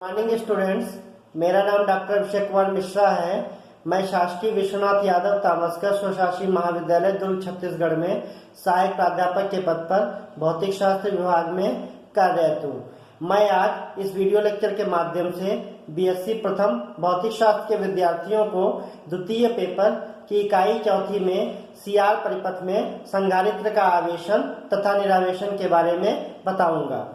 Morning students, मेरा नाम doctor Abhishek Kumar Mishra है। मैं शासकीय विश्वनाथ यादव तामस्कर स्वशासी महाविद्यालय दुर्ग छत्तीसगढ़ में सहायक प्राध्यापक के पद पर भौतिक शास्त्र विभाग में कार्यरत हूँ। मैं आज इस वीडियो लेक्चर के माध्यम से बीएससी प्रथम भौतिक शास्त्र के विद्यार्थियों को द्वितीय पेपर की इकाई चौथी में सीआर परिपथ में संधारित्र का आवेशन तथा निरावेशन के बारे में बताऊंगा।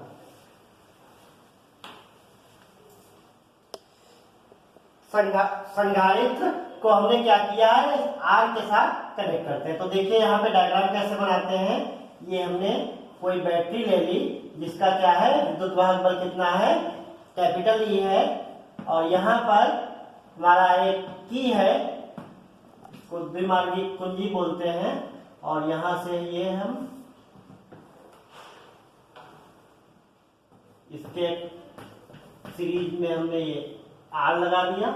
संधारित्र को हमने क्या किया है, आर के साथ कनेक्ट करते हैं। तो देखिए यहाँ पे डायग्राम कैसे बनाते हैं। ये हमने कोई बैटरी ले ली जिसका क्या है, विद्युत वाहक बल कितना है, कैपिटल ई है, और यहाँ पर हमारा एक की है, इसको द्विमार्गी कुंजी बोलते हैं, और यहाँ से ये हम इसके सीरीज में हमने ये आर लगा दिया,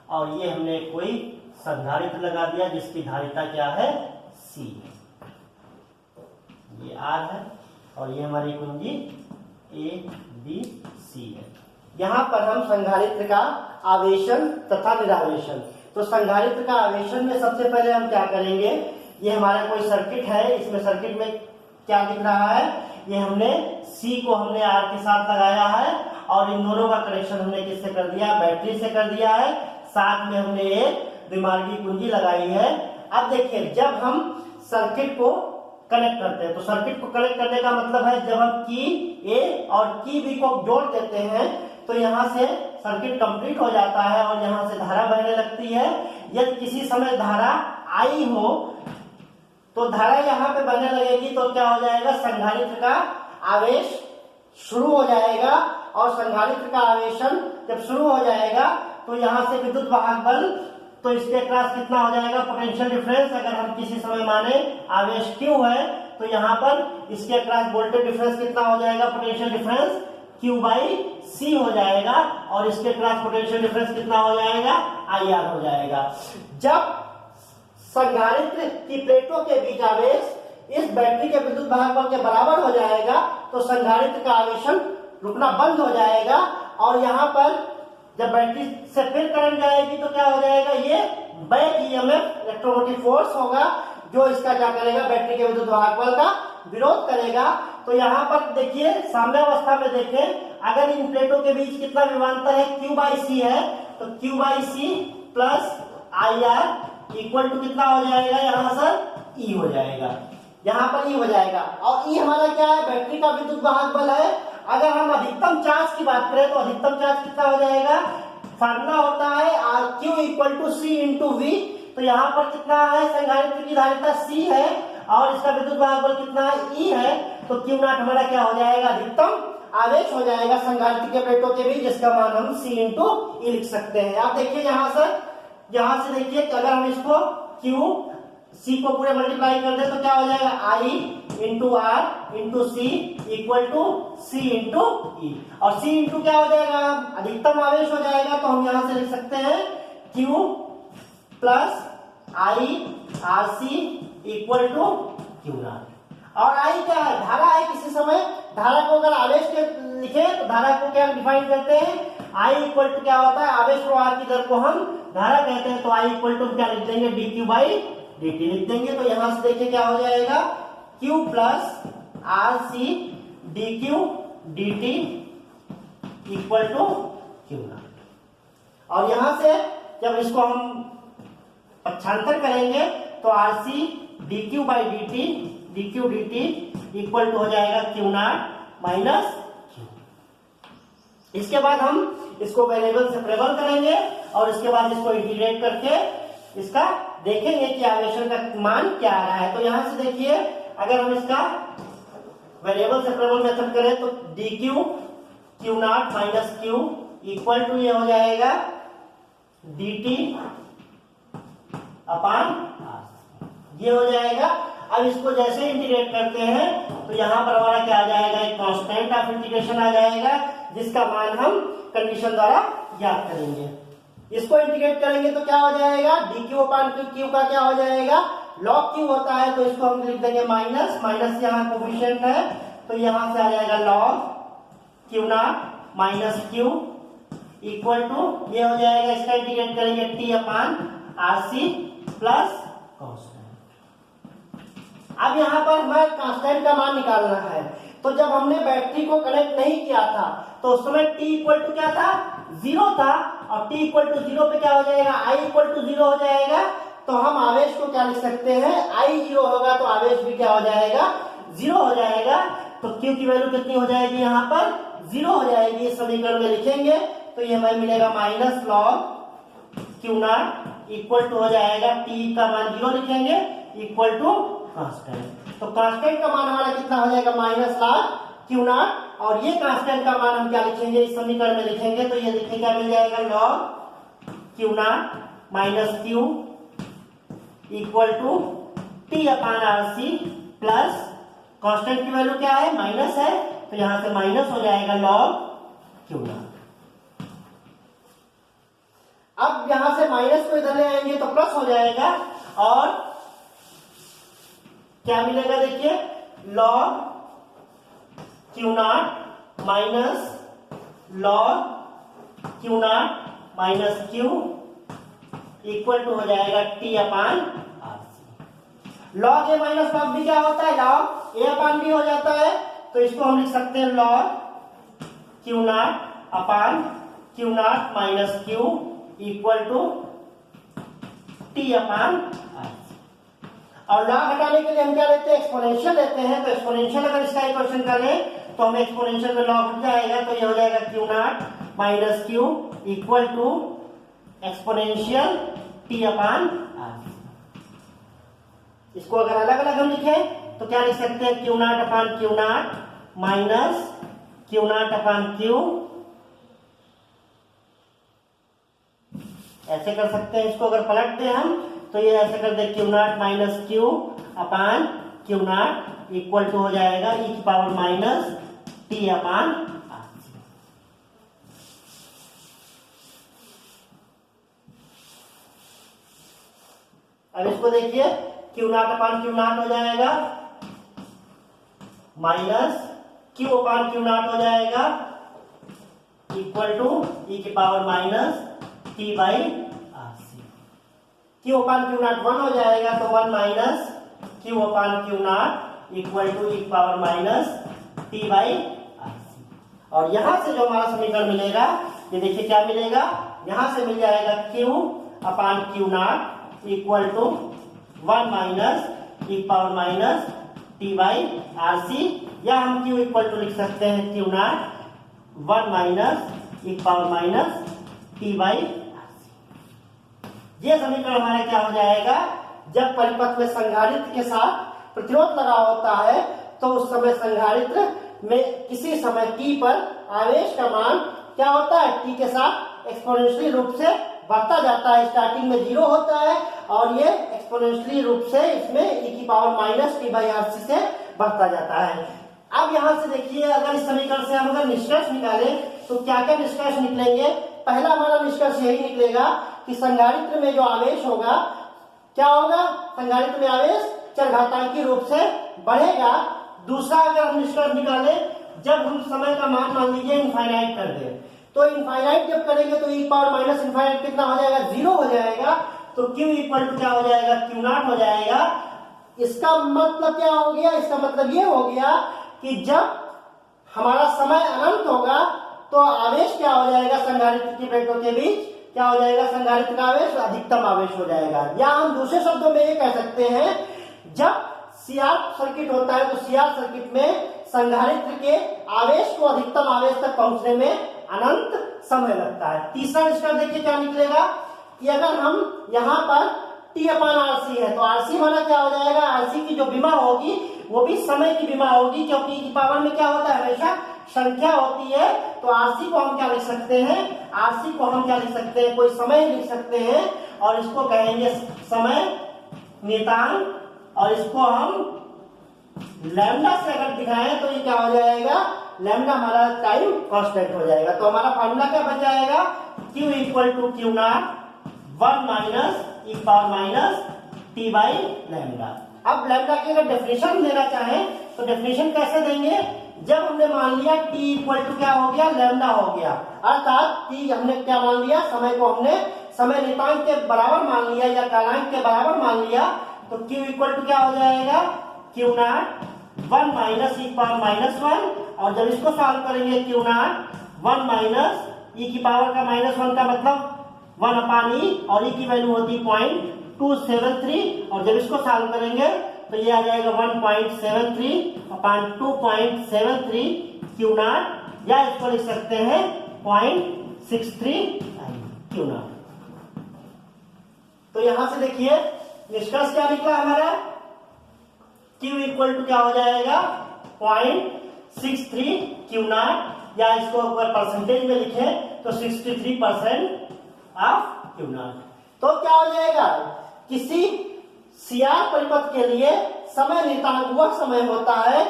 और ये हमने कोई संधारित्र लगा दिया जिसकी धारिता क्या है, सी। ये आर है और ये हमारी कुंजी ए बी सी है। यहाँ पर हम संधारित्र का आवेशन तथा निरावेशन, तो संधारित्र का आवेशन में सबसे पहले हम क्या करेंगे, ये हमारा कोई सर्किट है, इसमें सर्किट में क्या दिख रहा है, ये हमने सी को हमने आर के साथ लगाया है, और इन दोनों का कनेक्शन हमने किससे कर दिया, बैटरी से कर दिया है। साथ में हमने एक द्विमार्गी कुंजी लगाई है। अब देखिए, जब हम सर्किट को कनेक्ट करते हैं, तो सर्किट को कनेक्ट करने का मतलब है जब हम की ए और की बी को जोड़ देते हैं तो यहाँ से सर्किट कंप्लीट हो जाता है और यहाँ से धारा बहने लगती है। यदि किसी समय धारा आई हो तो धारा यहाँ पे बहने लगेगी, तो क्या हो जाएगा, संधारित्र का आवेश शुरू हो जाएगा, और संधारित्र का आवेशन जब शुरू हो जाएगा तो यहाँ से विद्युत वाहक बल, तो इसके क्रॉस कितना हो जाएगा, पोटेंशियल डिफरेंस। अगर हम किसी समय माने आवेश Q है तो यहाँ पर इसके क्रॉस वोल्टेज डिफरेंस कितना हो जाएगा, potential difference Q by C हो जाएगा, और इसके क्रॉस पोटेंशियल डिफरेंस कितना हो जाएगा, IR हो जाएगा। जब संधारित्र की प्लेटों के बीच आवेश इस बैटरी के विद्युत वाहक बल के बराबर हो जाएगा तो संधारित्र का आवेशन रुकना बंद हो जाएगा, और यहाँ पर जब बैटरी से फिर करंट जाएगी तो क्या हो जाएगा, ये बैक ईएमएफ इलेक्ट्रोमोटिव फोर्स होगा जो इसका क्या करेगा, बैटरी के विद्युत वाहक बल का विरोध करेगा। तो यहाँ पर देखिए, साम्यावस्था में देखें, अगर इन प्लेटों के बीच कितना विभवांतर है, Q बाई सी है, तो Q by C plus IR equal to कितना हो जाएगा, यहाँ सर E हो जाएगा, यहाँ पर E हो जाएगा। और E हमारा क्या है, बैटरी का विद्युत वाहक बल है। अगर हम अधिकतम चार्ज की बात करें तो अधिकतम चार्ज कितना हो जाएगा, फार्मूला होता है RQ equal to C into V। तो यहाँ पर कितना है, संधारित्र की धारिता C है और इसका विद्युत वाहक बल कितना है, E है, तो Q नॉट हमारा क्या हो जाएगा, अधिकतम आवेश हो जाएगा संधारित्र के प्लेटों के बीच, जिसका मान हम C इंटू E लिख सकते हैं। आप देखिए यहाँ से देखिए, अगर हम इसको Q C को पूरे मल्टीप्लाई कर दे तो क्या हो जाएगा, I into R into C equal to C into E, और C इंटू क्या हो जाएगा, अधिकतम आवेश हो जाएगा, तो हम यहां से लिख सकते हैं Q plus I R C equal to Q naught. और I क्या है, धारा है। किसी समय धारा को अगर आवेश के लिखे तो धारा को क्या डिफाइन करते हैं, I इक्वल टू क्या होता है, आवेश प्रवाह की दर को हम धारा कहते हैं, तो I इक्वल टू क्या लिख देंगे, dq बाई dt लिख देंगे। तो यहां से देखिए क्या हो जाएगा, Q plus R C D Q D T equal to Q naught. और यहां से जब इसको हम पक्षांतर करेंगे तो R C D Q by D Q D T equal to हो जाएगा क्यू नॉट माइनस क्यू। इसके बाद हम इसको वेरिएबल से प्रबल करेंगे और इसके बाद इसको इंटीग्रेट करके इसका देखेंगे कि आवेशन का मान क्या आ रहा है। तो यहां से देखिए, अगर हम इसका वेरिएबल से प्रबल मेथड करें तो D Q Q naught minus Q equal to ये हो जाएगा डी टी अपान आर, ये हो जाएगा। अब इसको जैसे इंटीग्रेट करते हैं तो यहाँ पर हमारा क्या आ जाएगा, एक कांस्टेंट ऑफ इंटीग्रेशन आ जाएगा जिसका मान हम कंडीशन द्वारा ज्ञात करेंगे। इसको इंटीग्रेट करेंगे तो क्या हो जाएगा, डी क्यू अपान क्यू का क्या हो जाएगा, लॉग क्यू होता है, तो इसको हम लिख देंगे माइनस, माइनस यहाँ कोफिशिएंट है तो यहाँ से आ जाएगा log Q naught minus Q equal to ये हो जाएगा, इसका इंटीग्रेट करेंगे T upon R C plus constant. अब यहाँ पर हमें कांस्टेंट का मान निकालना है। तो जब हमने बैटरी को कनेक्ट नहीं किया था तो उस समय t इक्वल टू क्या था, 0 था, और t इक्वल टू 0 पे क्या हो जाएगा, I इक्वल टू 0 हो जाएगा। तो हम आवेश को क्या लिख सकते हैं, I 0 होगा तो आवेश भी क्या हो जाएगा, 0 हो जाएगा। तो Q की वैल्यू कितनी हो जाएगी, यहाँ पर 0 हो जाएगी। इस समीकरण में लिखेंगे तो ये हमें मिलेगा minus log Q not equal to हो जाएगा, t का मान 0 लिखेंगे इक्वल टू कांस्टेंट। तो कांस्टेंट का मान हमारा कितना हो जाएगा, माइनस लॉग Q नॉट, और ये कांस्टेंट का मान हम क्या लिखेंगे, इस समीकरण में लिखेंगे तो ये लिखने क्या मिल जाएगा, log Q naught minus Q equal to T upon R C plus constant की वैल्यू क्या है, माइनस है, तो यहां से माइनस हो जाएगा लॉग Q नॉट। अब यहां से माइनस को इधर ले आएंगे तो प्लस हो जाएगा, और क्या मिलेगा, देखिए log Q naught minus log Q naught minus Q equal to हो जाएगा T upon R C. Log A minus log B क्या होता है, लॉग ए अपान बी हो जाता है। तो इसको हम लिख सकते हैं log Q naught upon Q naught minus Q equal to T upon R C. और लॉग हटाने के लिए हम क्या लेते हैं, एक्सपोनेंशियल लेते हैं। तो एक्सपोनेंशियल अगर इसका इक्वेशन करें तो हमें एक्सपोनेंशियल में लॉग हट जाएगा, तो ये हो जाएगा Q naught minus Q equal to exponential T upon R. इसको अगर अलग अलग हम लिखें तो क्या लिख सकते हैं, Q naught upon Q naught minus Q naught upon Q, ऐसे कर सकते हैं। इसको अगर पलट दें हम तो ये ऐसे कर दे, Q naught minus Q upon Q not equal to हो जाएगा e की power minus T upon R. अब इसको देखिए, Q naught upon Q naught हो जाएगा minus Q upon Q naught हो जाएगा इक्वल टू e की power minus T by R C. Q upon Q naught 1 हो जाएगा, तो 1 minus Q upon Q not equal to e की power minus T by R C. और यहां से जो हमारा समीकरण मिलेगा, ये देखिए क्या मिलेगा, यहां से मिल जाएगा Q upon Q not equal to 1 minus E power minus T by R C, या हम Q इक्वल टू लिख सकते हैं Q naught 1 minus E power minus T by R C. ये समीकरण हमारा क्या हो जाएगा, जब परिपथ में संधारित्र के साथ प्रतिरोध लगा होता है तो उस समय संधारित्र में किसी समय t पर आवेश का मान क्या होता है, t के साथ एक्सपोनेंशियली रूप से बढ़ता जाता है। स्टार्टिंग में 0 होता है और ये एक्सपोनेंशियली रूप से इसमें e की power minus T by R C से बढ़ता जाता है। अब यहां से देखिए, अगर इस समीकरण से हम अगर निष्कर्ष निकालें तो क्या क्या निष्कर्ष निकलेंगे। पहला हमारा निष्कर्ष यही निकलेगा कि संधारित्र में जो आवेश होगा क्या होगा, संधारित्र में आवेश चरघातांकी रूप से बढ़ेगा। दूसरा अगर हम निष्कर्ष निकालें, जब हम समय का मान लीजिए इनफाइनाइट कर दें, तो इनफाइनाइट जब करेंगे तो e पावर माइनस इनफाइनाइट कितना हो जाएगा, 0 हो जाएगा। तो Q इक्वल टू क्या हो जाएगा, Q नॉट हो जाएगा। इसका मतलब क्या हो गया, इसका मतलब ये हो गया कि जब हमारा समय अनंत होगा तो आवेश क्या हो जाएगा, संधारित्र की प्लेटों के बीच क्या हो जाएगा, संधारित्र का आवेश अधिकतम आवेश हो जाएगा। या हम दूसरे शब्दों में ये कह सकते हैं, जब सीआर सर्किट होता है तो सीआर सर्किट में संधारित्र के आवेश को अधिकतम आवेश तक पहुंचने में अनंत समय लगता है। तीसरा निष्कर्ष देखिए क्या निकलेगा कि अगर हम यहाँ पर T अपान आरसी है तो आरसी माना क्या हो जाएगा, आरसी की जो विमा होगी वो भी समय की विमा होगी, क्योंकि e की पावर में क्या होता है, हमेशा संख्या होती है। तो आरसी को हम क्या लिख सकते हैं, आरसी को हम क्या लिख सकते हैं, कोई समय लिख सकते हैं और इसको कहेंगे समय नियतांक, और इसको हम लैम्डा से अगर दिखाएं तो ये क्या हो जाएगा, लैम्डा हमारा टाइम कांस्टेंट हो जाएगा। तो हमारा फॉर्मूला क्या बन जाएगा, Q equal to Q naught 1 minus E power minus T by lambda. अब लैम्डा की अगर डेफिनेशन देना चाहें तो डेफिनेशन कैसे देंगे, जब हमने मान लिया t इक्वल टू क्या हो गया, लैम्डा हो गया, अर्थात t हमने क्या मान लिया, समय को हमने समय नियतांक के बराबर मान लिया या कालांक के बराबर मान लिया, तो q इक्वल टू क्या हो जाएगा, q नॉट 1 माइनस ई पावर माइनस 1, और जब इसको सॉल्व करेंगे q नॉट 1 माइनस ई की पावर का माइनस 1 का मतलब 1 अपान ई, और ई की वैल्यू होती 0.273, और जब इसको सॉल्व करेंगे तो ये आ जाएगा 1.73 अपान 2.73 क्यू नॉट, या इसको लिख सकते हैं 0.63 क्यू नॉट। तो यहां से देखिए निष्कर्ष क्या निकला हमारा, Q इक्वल टू क्या हो जाएगा 0.63 क्यू नॉट, या इसको अगर परसेंटेज में लिखे तो 63% ऑफ क्यू नॉट। तो क्या हो जाएगा, किसी सीआर परिपथ के लिए समय नियतांक वह समय होता है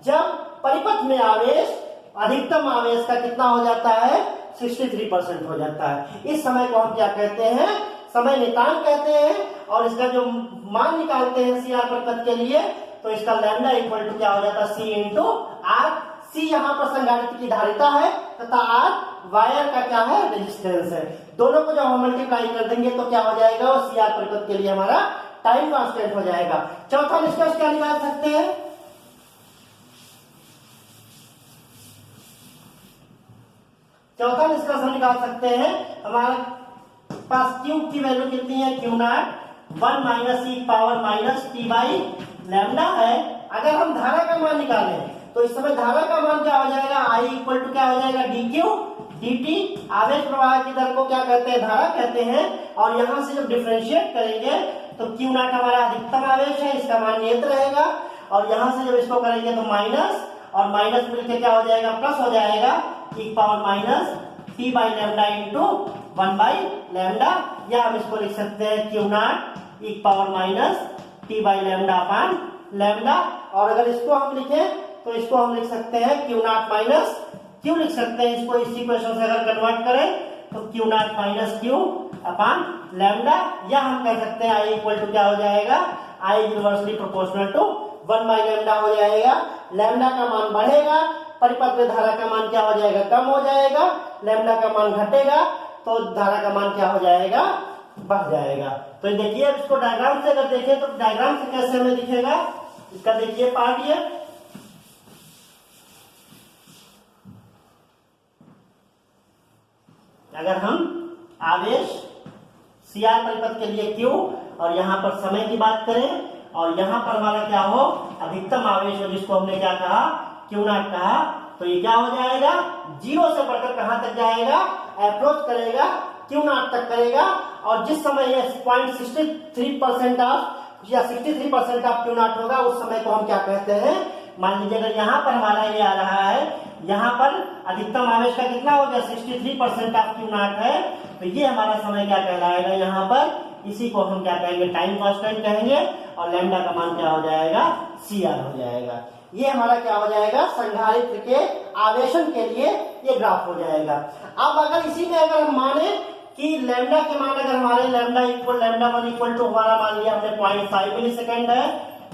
जब परिपथ में आवेश अधिकतम आवेश का कितना हो जाता है, 63% हो जाता है। इस समय को हम क्या कहते हैं, समय नियतांक कहते हैं, और इसका जो मान निकालते हैं सीआर परिपथ के लिए, तो इसका लैम्डा इक्वल टू क्या हो जाता है, सी इंटू आर। सी यहाँ पर संधारित्र की धारिता है तथा आर वायर का क्या है, रेजिस्टेंस है। दोनों को जब हम मल्टीप्लाई कर देंगे तो क्या हो जाएगा, वो सीआर परिपथ के लिए हमारा टाइम कांस्टेंट हो जाएगा। चौथा निष्कर्ष क्या निकाल सकते हैं, चौथा निष्कर्ष हम निकाल सकते हैं, हमारे पास Q की वैल्यू कितनी है, Q naught 1 minus E power minus T by lambda है। अगर हम धारा का मान निकालें तो इस समय धारा का मान क्या हो जाएगा, I इक्वल टू क्या हो जाएगा, dQ dt। आवेश प्रवाह की दर को क्या कहते हैं, धारा कहते हैं, और यहां से जब डिफरेंशिएट करेंगे तो Q नॉट हमारा अधिकतम आवेश है, इसका मान नियत रहेगा, और यहां से जब इसको करेंगे तो माइनस और माइनस मिलकर क्या हो जाएगा, प्लस हो जाएगा, e power minus T by lambda into 1 by lambda, या हम इसको लिख सकते हैं Q not e power minus T by lambda upon lambda. और अगर इसको हम लिखें तो इसको हम लिख सकते हैं Q नॉट माइनस Q लिख सकते हैं, इसको इस इक्वेशन से अगर कन्वर्ट करें तो Q नॉट माइनस Q अपान लैम्डा, या हम कह सकते हैं I इक्वल टू क्या हो जाएगा, I inversely proportional to 1 by lambda हो जाएगा। लैम्डा का मान बढ़ेगा, परिपथ में धारा का मान क्या हो जाएगा, कम हो जाएगा, लैम्डा का मान घटेगा तो धारा का मान क्या हो जाएगा, बढ़ जाएगा। तो देखिए इसको डायग्राम से अगर देखें तो डायग्राम से कैसे हमें दिखेगा, इसका देखिए पार्ट ये, अगर हम आवेश सीआर परिपथ के लिए Q और यहाँ पर समय की बात करें, और यहाँ पर हमारा क्या हो, अधिकतम आवेश हो जिसको हमने क्या कहा, Q नॉट कहा, तो ये क्या हो जाएगा, 0 से बढ़कर कहां तक जाएगा, अप्रोच करेगा, Q नॉट तक करेगा, और जिस समय ये 0.63% ऑफ या 63% ऑफ Q नॉट होगा, उस समय को हम क्या कहते हैं, मान लीजिए अगर यहाँ पर हमारा ये आ रहा है, यहाँ पर अधिकतम आवेश का कितना हो गया, 63% ऑफ Q नॉट है, तो ये हमारा समय क्या कहलाएगा, यहाँ पर इसी को हम क्या कहेंगे, टाइम कांस्टेंट कहेंगे, और लैम्डा का मान क्या हो जाएगा, CR हो जाएगा। ये हमारा क्या हो जाएगा, संधारित्र के आवेशन के लिए ये ग्राफ हो जाएगा। अब अगर इसी में अगर हम माने कि लैम्डा के मान अगर हमारे लैम्डा वन इक्वल टू हमारा मान लिया हमने 0.5 मिली सेकेंड है,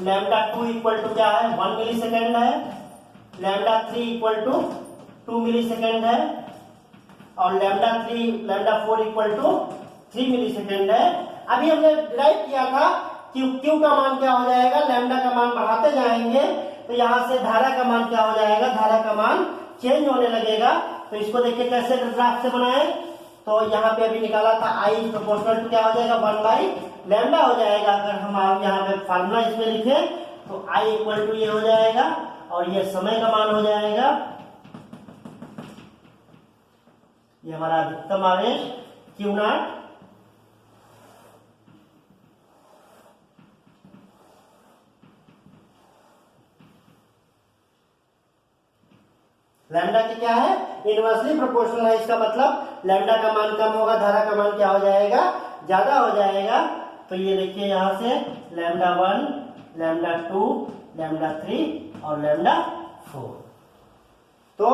लैम्डा 2 इक्वल टू क्या है, 1 मिली सेकेंड है, lambda 3 equal to 2 millisecond है, और lambda 4 equal to 3 millisecond है। अभी हमने डिराइव किया था कि Q का मान क्या हो जाएगा, लैम्डा का मान बढ़ाते जाएंगे तो यहाँ से धारा का मान क्या हो जाएगा, धारा का मान चेंज होने लगेगा। तो इसको देखिए कैसे ग्राफ से बनाए, तो यहाँ पे अभी निकाला था I प्रोपोर्शनल टू क्या हो जाएगा, 1 बाई लैम्डा हो जाएगा। अगर हम यहाँ पे फार्मूला इसमें लिखे तो I इक्वल टू ये हो जाएगा, और ये समय का मान हो जाएगा, ये हमारा अधिकतम आवेश Q नॉट, लैम्डा की क्या है, इनवर्सली प्रोपोर्शनल है, इसका मतलब लैम्डा का मान कम होगा, धारा का मान क्या हो जाएगा, ज्यादा हो जाएगा। तो ये देखिए यहाँ से लैम्डा 1, लैम्डा 2, लैम्डा 3 और लैम्डा 4। तो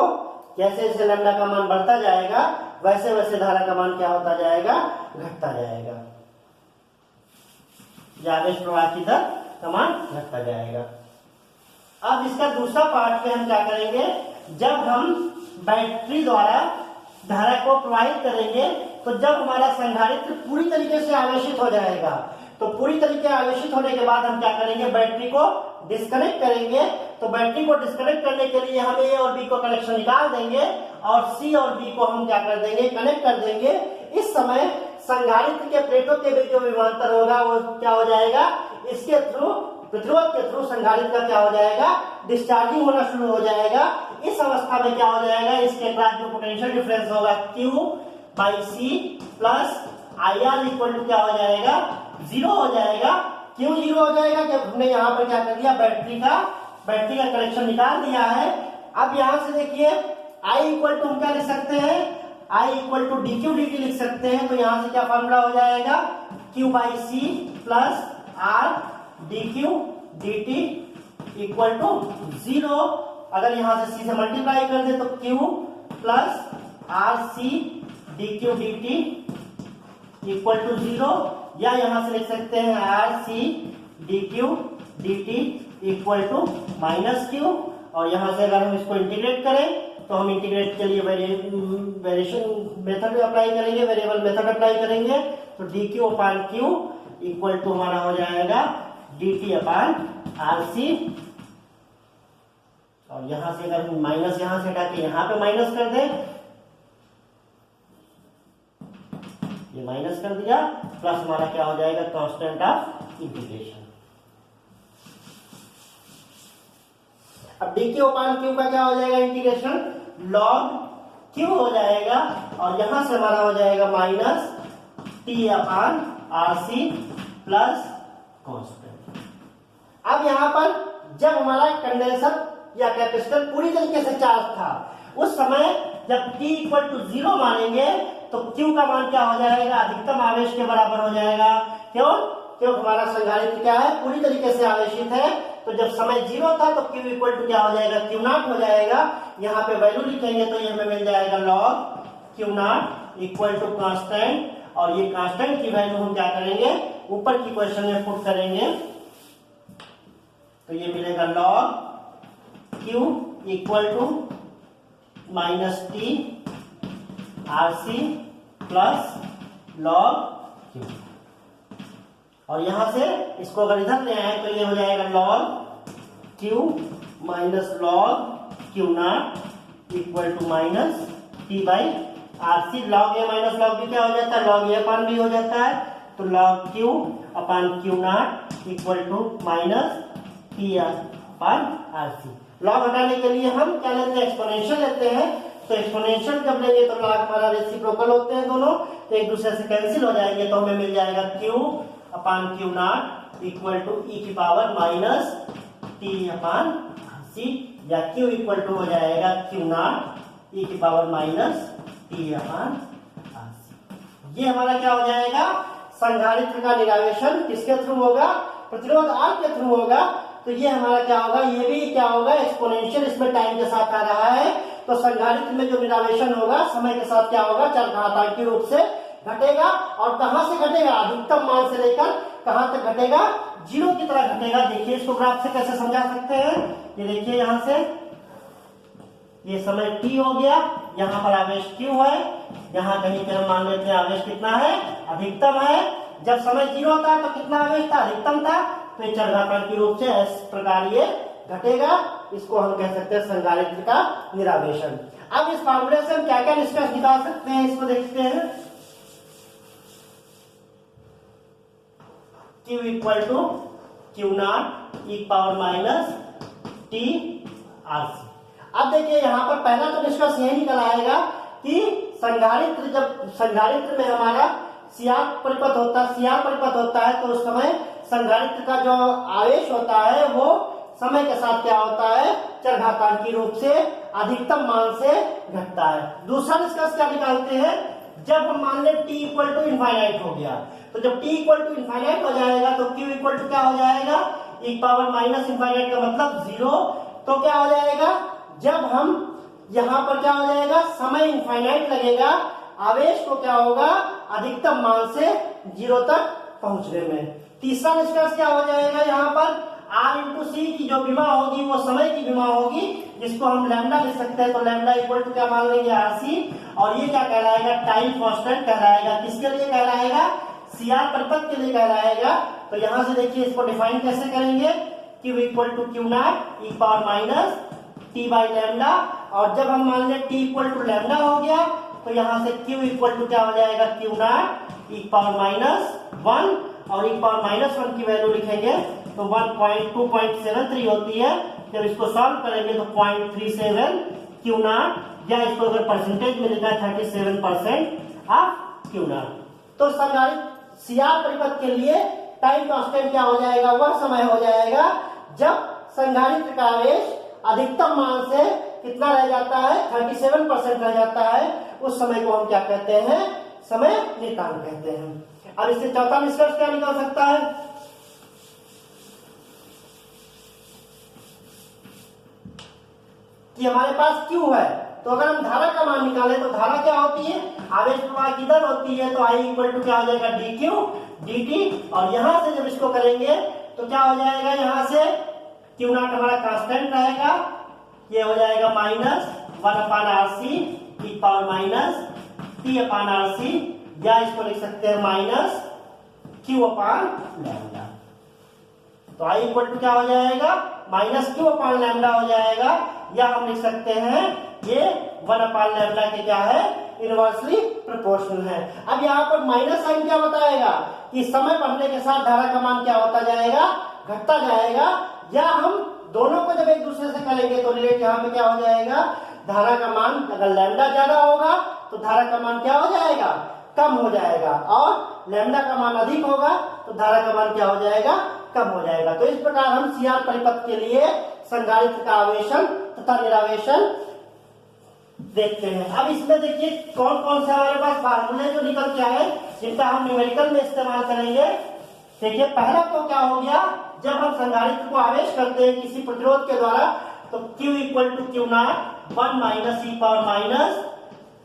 जैसे जैसे लैम्डा का मान बढ़ता जाएगा वैसे वैसे धारा का मान क्या होता जाएगा, घटता जाएगा, आवेश प्रवाह की दर का मान घटता जाएगा। अब इसका दूसरा पार्ट में हम क्या करेंगे, जब हम बैटरी द्वारा धारा को प्रवाहित करेंगे तो जब हमारा संधारित्र पूरी तरीके से आवेशित हो जाएगा, तो पूरी तरीके आवेशित होने के बाद हम क्या करेंगे, बैटरी को डिस्कनेक्ट करेंगे। तो बैटरी को डिस्कनेक्ट करने के लिए हम ए और बी को कनेक्शन निकाल देंगे और सी और बी को हम क्या कर देंगे, कनेक्ट कर देंगे। इस समय संधारित्र के प्लेटों के बीच जो विभवांतर होगा वो क्या हो जाएगा, इसके थ्रू प्रतिरोध के थ्रू संधारित्र का क्या हो जाएगा, डिस्चार्जिंग होना शुरू हो जाएगा। इस अवस्था में क्या हो जाएगा, इसके पास जो पोटेंशियल डिफरेंस होगा Q by C plus I R equal to क्या हो जाएगा, 0 हो जाएगा। क्यों 0 हो जाएगा, जब हमने यहाँ पर क्या कर दिया, बैटरी का कनेक्शन निकाल दिया है। अब यहाँ से देखिए I इक्वल टू हम क्या लिख सकते हैं, I equal to D Q D T लिख सकते हैं। तो यहाँ से क्या फॉर्मूला हो जाएगा, Q by C plus R D Q D T equal to 0। अगर यहाँ से C से मल्टीप्लाई कर दे तो Q plus R C D Q D T equal to 0, या यहाँ से लिख सकते हैं R C D Q D T equal to minus Q. और यहाँ से अगर हम इसको इंटीग्रेट करें तो हम इंटीग्रेट के लिए वेरिएशन मेथड अप्लाई करेंगे, वेरिएबल मेथड अप्लाई करेंगे। तो D Q upon Q equal to हमारा हो जाएगा D T upon R C. और यहाँ से अगर हम माइनस यहाँ से हटा के यहाँ पे माइनस कर दें, ये माइनस कर दिया, प्लस हमारा क्या हो जाएगा, कांस्टेंट ऑफ इंटीग्रेशन। अब डी क्यू अपान क्यू का क्या हो जाएगा, इंटीग्रेशन लॉग क्यू हो जाएगा। और यहां से हमारा हो जाएगा minus T upon R C plus constant. अब यहां पर जब हमारा कंडेंसर या कैपेसिटर पूरी तरीके से चार्ज था, उस समय जब t इक्वल टू 0 मानेंगे तो Q का मान क्या हो जाएगा, अधिकतम आवेश के बराबर हो जाएगा। क्यों, क्योंकि हमारा संधारित्र क्या है, पूरी तरीके से आवेशित है। तो जब समय 0 था तो Q इक्वल टू क्या हो जाएगा, Q नॉट हो जाएगा। यहाँ पे वैल्यू लिखेंगे तो ये हमें मिल जाएगा log Q not equal to constant. और ये कांस्टेंट की वैल्यू हम क्या करेंगे, ऊपर की क्वेश्चन में पुट करेंगे। तो ये मिलेगा log Q equal to minus T R C plus log Q। और यहां से इसको अगर इधर ले आए तो ये हो जाएगा log Q minus log Q not equal to minus T by R C. Log A minus log B क्या हो जाता है, लॉग ए अपान बी हो जाता है। तो log Q upon Q not equal to minus T upon R C. Log हटाने के लिए हम क्या लेते हैं, एक्सपोनेंशियल लेते हैं। तो एक्सपोनेंशियल जब लेंगे तो लॉग हमारा रेसिप्रोकल होते हैं दोनों, तो एक दूसरे से कैंसिल हो जाएंगे। तो हमें मिल जाएगा Q upon Q not equal to e की power minus T upon C, या Q इक्वल टू हो जाएगा Q नॉट ई की पावर माइनस टी अपान सी। ये हमारा क्या हो जाएगा, संधारित्र का निरावेशन किसके थ्रू होगा, प्रतिरोध R के थ्रू होगा। तो ये हमारा क्या होगा, ये भी क्या होगा, एक्सपोनेंशियल इसमें टाइम के साथ आ रहा है। तो संधारित्र में जो निरावेशन होगा समय के साथ क्या होगा, चरघातांकी रूप से घटेगा। और कहां से घटेगा, अधिकतम मान से लेकर कहां तक घटेगा, 0 की तरह घटेगा। देखिए इसको ग्राफ से कैसे समझा सकते हैं, ये देखिए यहां से ये समय t हो गया, यहाँ पर आवेश q है, यहाँ कहीं पे हम मान लेते हैं आवेश कितना है, अधिकतम है। जब समय 0 था तो कितना आवेश था, अधिकतम था। तो ये चरघातांकी रूप से इस प्रकार ये घटेगा। इसको हम कह सकते हैं संधारित्र का निरावेशन। अब इस फॉर्मूले से हम क्या क्या निष्कर्ष निकाल सकते हैं, इसको देखते हैं। Q equal to Q naught E power minus T R C. अब देखिए यहाँ पर पहला तो निष्कर्ष यही निकल आएगा कि संधारित्र, जब संधारित्र में हमारा CR परिपथ होता है तो उस समय संधारित्र का जो आवेश होता है वो समय के साथ क्या होता है, चरघातांकी रूप से अधिकतम मान से घटता है। दूसरा निष्कर्ष क्या निकालते हैं, जब हम मान लें t इक्वल टू इनफाइनाइट हो गया, तो जब t इक्वल टू इनफाइनाइट हो जाएगा तो q इक्वल टू क्या हो जाएगा, e पावर माइनस इनफाइनाइट का मतलब 0। तो क्या हो जाएगा, जब हम यहाँ पर क्या हो जाएगा, समय इनफाइनाइट लगेगा, आवेश को क्या होगा, अधिकतम मान से 0 तक पहुंचने में। तीसरा निष्कर्ष क्या हो जाएगा, यहाँ पर आर इंटू सी की जो विमा होगी वो समय की विमा होगी, जिसको हम लैम्डा लिख सकते हैं। तो लैम्डा इक्वल टू क्या मान लेंगे, आर सी, और ये क्या कहलाएगा, टाइम कांस्टेंट कहलाएगा। किसके लिए कहलाएगा, सी आर परिपथ के लिए कहलाएगा। तो यहां से देखिए इसको डिफाइन कैसे करेंगे, Q equal to Q naught E power minus T by lambda, और जब हम मान लें टी इक्वल टू लैम्डा हो गया तो यहाँ से Q इक्वल टू क्या हो जाएगा, Q naught E power minus 1, और ई पावर माइनस 1 की वैल्यू लिखेंगे तो 2.73 होती है। जब इसको सॉल्व करेंगे तो 0.37 क्यू नॉट, या इसको अगर परसेंटेज में लिखा है 37% ऑफ क्यू नॉट। तो संधारित्र सीआर परिपथ के लिए टाइम कांस्टेंट क्या हो जाएगा, वह समय हो जाएगा जब संधारित्र का आवेश अधिकतम मान से कितना रह जाता है, 37% रह जाता है। उस समय को हम क्या कहते हैं, समय नियतांक कहते हैं। अब इससे चौथा निष्कर्ष क्या निकल सकता है कि हमारे पास Q है, तो अगर हम धारा का मान निकालें तो धारा क्या होती है, आवेश प्रवाह किधर होती है, तो I इक्वल टू क्या हो जाएगा, dQ dt, और यहां से जब इसको करेंगे तो क्या हो जाएगा, यहां से Q नॉट हमारा कांस्टेंट रहेगा, ये हो जाएगा -1/RC ई पावर माइनस T/RC, या इसको लिख सकते हैं -Q/लैम्डा। तो I इक्वल टू क्या हो जाएगा, -Q/लैम्डा हो जाएगा, या हम लिख सकते हैं ये 1/लैम्डा के क्या है, इनवर्सली प्रोपोर्शनल है। अब यहाँ पर माइनस साइन क्या बताएगा कि समय बढ़ने के साथ धारा का मान क्या होता जाएगा, घटता जाएगा, या हम दोनों को जब एक दूसरे से करेंगे तो रिलेट यहाँ पे क्या हो जाएगा, धारा का मान अगर लैम्डा ज्यादा होगा तो धारा का मान क्या हो जाएगा, कम हो जाएगा, और लैम्डा का मान अधिक होगा तो धारा का मान क्या हो जाएगा, कम हो जाएगा। तो इस प्रकार हम सीआर परिपथ के लिए संधारित्र का आवेशन तथा निरावेशन देखते हैं। अब इसमें देखिए कौन कौन से हमारे पास फार्मूले जो निकल के आए जिनका हम न्यूमेरिकल में इस्तेमाल करेंगे। देखिए पहला तो क्या हो गया, जब हम संधारित्र को आवेश करते हैं किसी प्रतिरोध के द्वारा तो Q equal to Q not 1 minus E power minus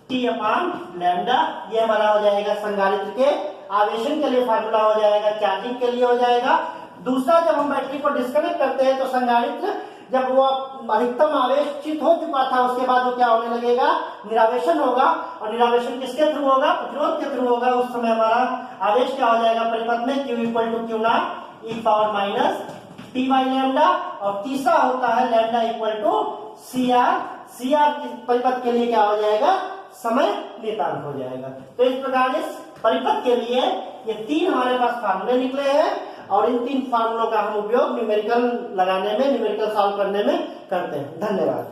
T/लैम्डा, ये हमारा हो जाएगा संधारित्र के आवेशन के लिए फार्मूला हो जाएगा, चार्जिंग के लिए हो जाएगा। दूसरा, जब हम बैटरी को डिस्कनेक्ट करते हैं तो संधारित्र जब वो अधिकतम आवेशित हो चुका था उसके बाद वो क्या होने लगेगा, निरावेशन होगा, और निरावेशन किसके थ्रू होगा, प्रतिरोध के थ्रू होगा। उस समय हमारा आवेश क्या हो जाएगा परिपथ में, Q equal to Q naught E power minus T by lambda, और तीसरा होता है lambda equal to CR. CR परिपथ के लिए क्या हो जाएगा, समय नियतांक हो जाएगा। तो इस प्रकार इस परिपथ के लिए ये तीन हमारे पास फार्मूले निकले हैं, और इन तीन फार्मूलों का हम उपयोग न्यूमेरिकल लगाने में, न्यूमेरिकल सॉल्व करने में करते हैं। धन्यवाद।